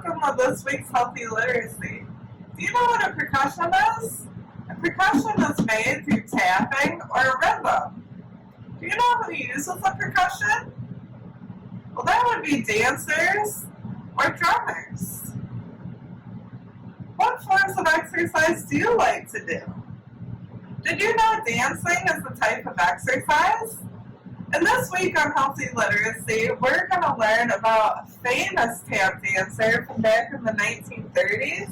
welcome to this week's Healthy Literacy. Do you know what a percussion is? A percussion is made through tapping or a rhythm. Do you know who uses a percussion? Well, that would be dancers or drummers. What forms of exercise do you like to do? Did you know dancing is a type of exercise? And this week on Healthy Literacy, we're going to learn about a famous tap dancer from back in the 1930s.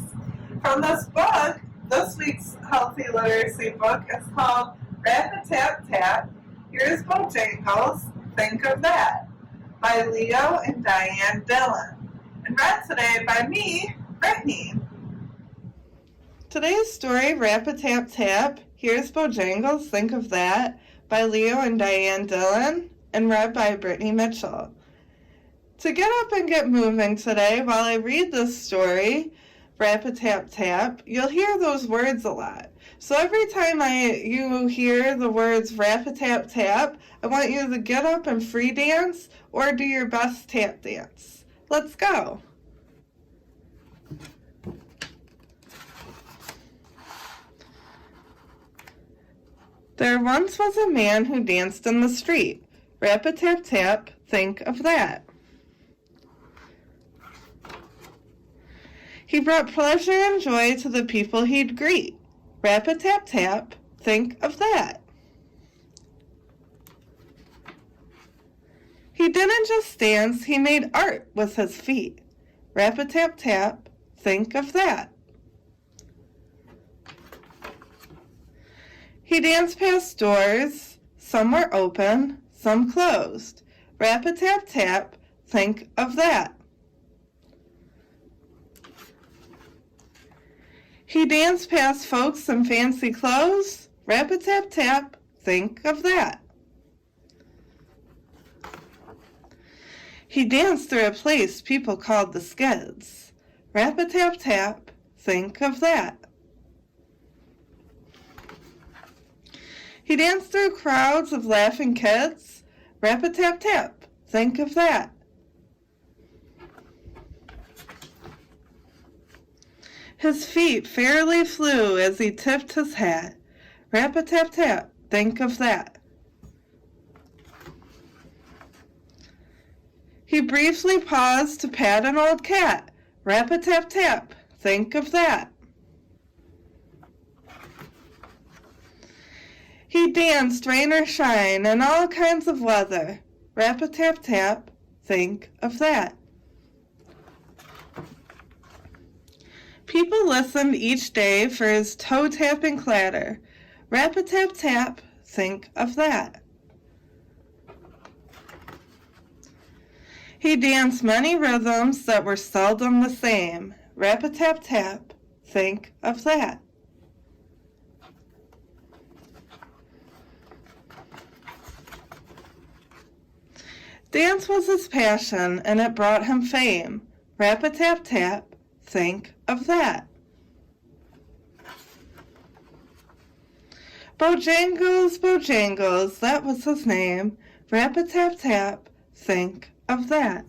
From this book, this week's Healthy Literacy book is called Rap-A-Tap-Tap, Here's Bojangles, Think of That, by Leo and Diane Dillon, and read today by me, Brittany. Today's story, Rap-A-Tap-Tap, Here's Bojangles, Think of That, by Leo and Diane Dillon, and read by Brittany Mitchell. To get up and get moving today, while I read this story, Rap-A-Tap-Tap, you'll hear those words a lot. So every time you hear the words Rap-A-Tap-Tap, I want you to get up and free dance or do your best tap dance. Let's go. There once was a man who danced in the street. Rap-a-tap-tap, think of that. He brought pleasure and joy to the people he'd greet. Rap-a-tap-tap, think of that. He didn't just dance, he made art with his feet. Rap-a-tap-tap, think of that. He danced past doors, some were open, some closed. Rap-a-tap-tap, think of that. He danced past folks in fancy clothes. Rap-a-tap-tap, think of that. He danced through a place people called the Skids. Rap-a-tap-tap, think of that. He danced through crowds of laughing kids. Rap-a-tap-tap, think of that. His feet fairly flew as he tipped his hat. Rap-a-tap-tap, think of that. He briefly paused to pat an old cat. Rap-a-tap-tap, think of that. He danced rain or shine and all kinds of weather. Rap-a-tap-tap, think of that. People listened each day for his toe-tapping clatter. Rap-a-tap-tap, think of that. He danced many rhythms that were seldom the same. Rap-a-tap-tap, think of that. Dance was his passion, and it brought him fame. Rap-a-tap-tap, think of that. Bojangles, Bojangles, that was his name. Rap-a-tap-tap, think of that.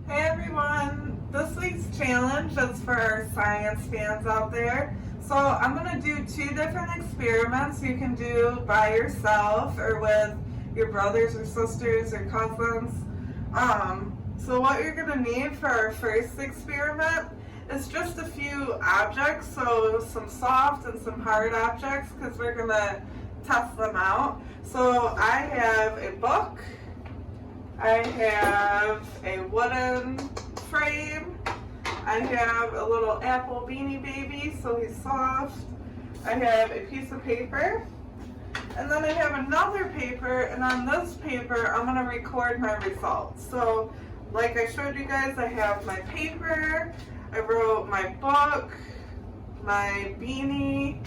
Hey everyone, this week's challenge is for our science fans out there. So I'm going to do 2 different experiments you can do by yourself or with your brothers or sisters or cousins. So what you're going to need for our first experiment is just a few objects, so some soft and some hard objects, because we're going to test them out. So I have a book, I have a wooden frame, I have a little apple beanie baby, so he's soft. I have a piece of paper. And then I have another paper, and on this paper, I'm going to record my results. So, like I showed you guys, I have my paper, I wrote my book, my beanie,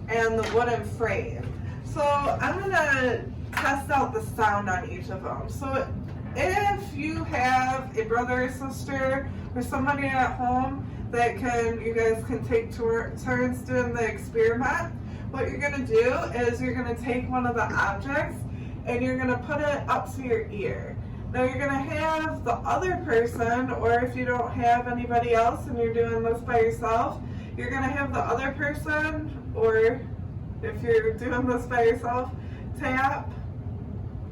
and the wooden frame. So, I'm going to test out the sound on each of them. So, if you have a brother or sister or somebody at home that you guys can take turns doing the experiment, what you're going to do is you're going to take one of the objects and you're going to put it up to your ear. Now you're going to have the other person, or if you don't have anybody else and you're doing this by yourself, you're going to have the other person, or if you're doing this by yourself, tap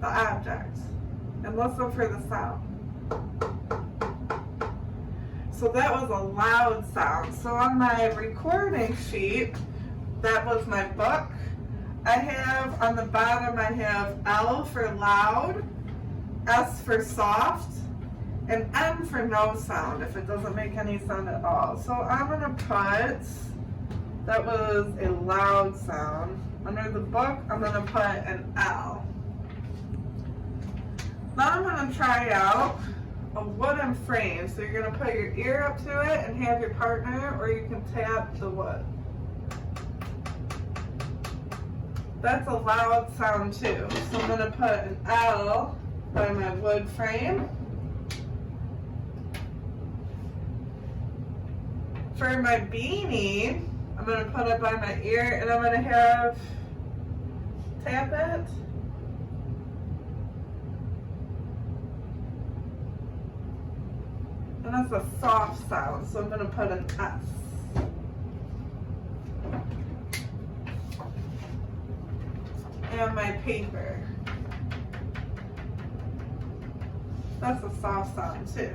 the object and listen for the sound. So that was a loud sound. So on my recording sheet, that was my book. I have on the bottom, I have L for loud, S for soft, and N for no sound, if it doesn't make any sound at all. So I'm gonna put, that was a loud sound. Under the book, I'm gonna put an L. Now I'm gonna try out a wooden frame. So you're gonna put your ear up to it and have your partner, or you can tap the wood. That's a loud sound too. So I'm gonna put an L by my wood frame. For my beanie, I'm gonna put it by my ear, and I'm gonna have, tap it. And that's a soft sound, so I'm going to put an S. And my paper. That's a soft sound too.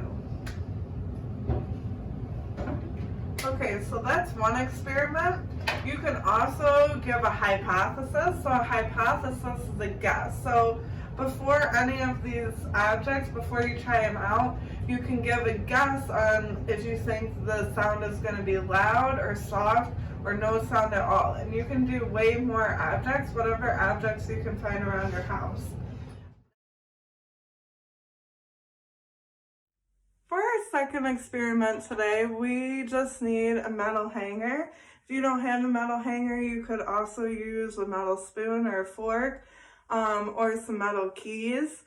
Okay, so that's one experiment. You can also give a hypothesis. So a hypothesis is a guess. So before any of these objects, before you try them out, you can give a guess on if you think the sound is going to be loud or soft or no sound at all. And you can do way more objects, whatever objects you can find around your house. For our second experiment today, we just need a metal hanger. If you don't have a metal hanger, you could also use a metal spoon or a fork, or some metal keys.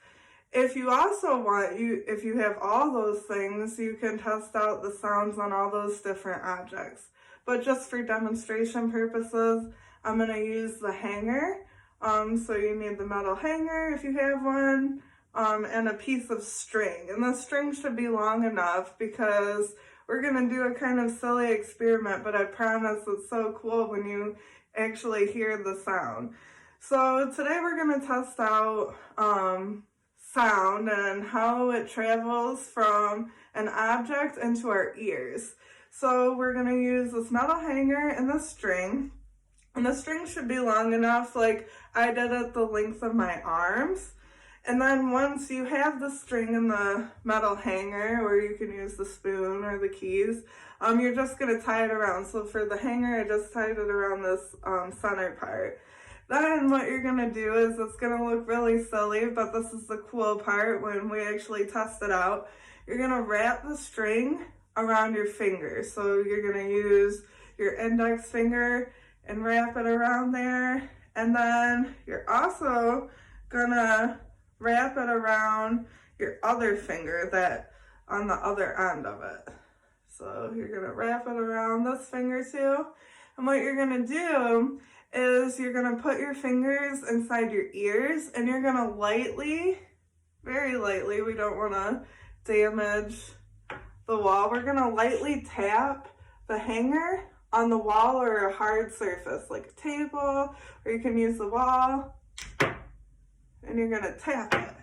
If you also want, if you have all those things, you can test out the sounds on all those different objects. But just for demonstration purposes, I'm going to use the hanger. So you need the metal hanger if you have one, and a piece of string. And the string should be long enough because we're going to do a kind of silly experiment, but I promise it's so cool when you actually hear the sound. So today we're going to test out sound and how it travels from an object into our ears. So we're going to use this metal hanger and the string. And the string should be long enough, like I did at the length of my arms. And then once you have the string and the metal hanger, or you can use the spoon or the keys, you're just going to tie it around. So for the hanger, I just tied it around this center part. Then what you're going to do is, it's going to look really silly, but this is the cool part when we actually test it out. You're going to wrap the string around your finger. So you're going to use your index finger and wrap it around there. And then you're also going to wrap it around your other finger that on the other end of it. So you're going to wrap it around this finger too. And what you're going to do is you're going to put your fingers inside your ears, and you're going to lightly, very lightly, we don't want to damage the wall, we're going to lightly tap the hanger on the wall or a hard surface like a table, or you can use the wall, and you're going to tap it.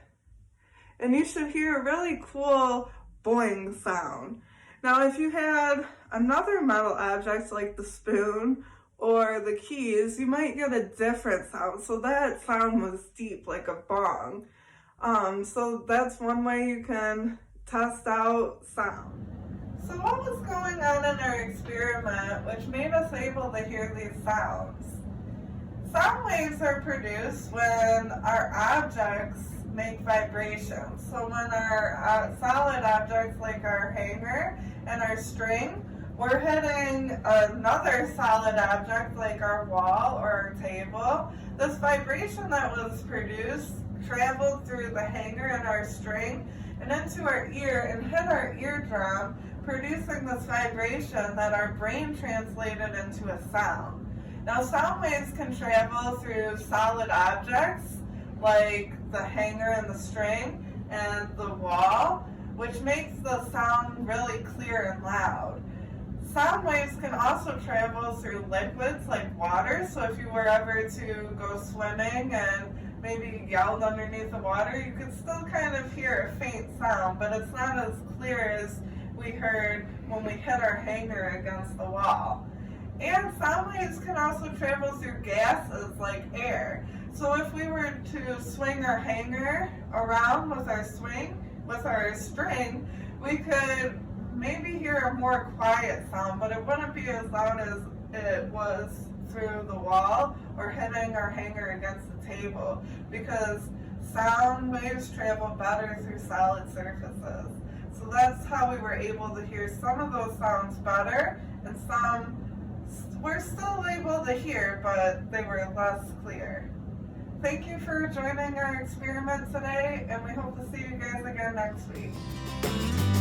And you should hear a really cool boing sound. Now if you had another metal object like the spoon or the keys, you might get a different sound. So that sound was deep, like a bong. So that's one way you can test out sound. So what was going on in our experiment which made us able to hear these sounds? Sound waves are produced when our objects make vibrations. So when our solid objects like our hanger and our string, we're hitting another solid object like our wall or our table. This vibration that was produced traveled through the hanger and our string and into our ear and hit our eardrum, producing this vibration that our brain translated into a sound. Now sound waves can travel through solid objects, like the hanger and the string and the wall, which makes the sound really clear and loud. Sound waves can also travel through liquids like water, so if you were ever to go swimming and maybe yelled underneath the water, you could still kind of hear a faint sound, but it's not as clear as we heard when we hit our hanger against the wall. And sound waves can also travel through gases like air. So if we were to swing our hanger around with our string, we could maybe hear a more quiet sound, but it wouldn't be as loud as it was through the wall or hitting our hanger against the table, because sound waves travel better through solid surfaces. So that's how we were able to hear some of those sounds better, and some we're still able to hear, but they were less clear. Thank you for joining our experiment today, and we hope to see you guys again next week.